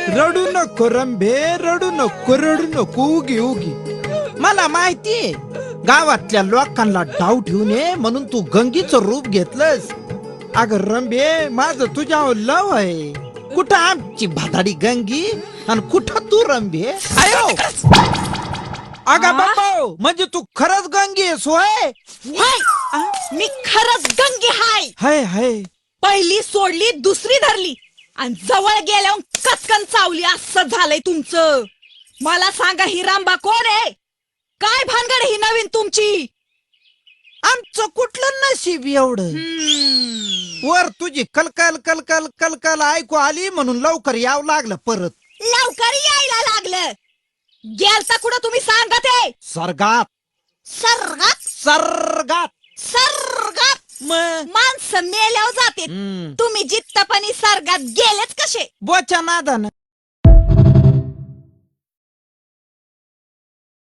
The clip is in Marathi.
रडू नको रंभे, रडू नको उगी उगी. मला माहितीये गावातल्या लोकांना डाव ठेवू नये म्हणून तू गंगीचं रूप घेतलंस. अगं रंभे, माझं तुझ्यावर लव आहे. कुठं आमची भादाडी गंगी आणि कुठं तू रंभे. आयो अगं बाबा, म्हणजे तू खरंच गंगी आहेस होय? मी खरंच गंगी हाय. हाय हाय. पहिली सोडली, दुसरी धरली आणि जवळ गेल्यावर कचकन चावली. असं झालंय तुमचं. मला सांगा, ही रांबा कोण आहे? काय भानगड ही नवीन तुमची? आमचं कुठलं नशीब एवढं. वर तुझी कलकल कलकल कलकल ऐकू आली म्हणून लवकर यावं लागलं परत. लवकर यायला लागलं. गेलता कुठं तुम्ही सांगा ते? सर्गात. सर्गात? सर्गात. सर्गात मग माणसं मेल्यावर जाते. तुम्ही जित्तपणी सर्गात गेलेच कसे? बोच्या नादानं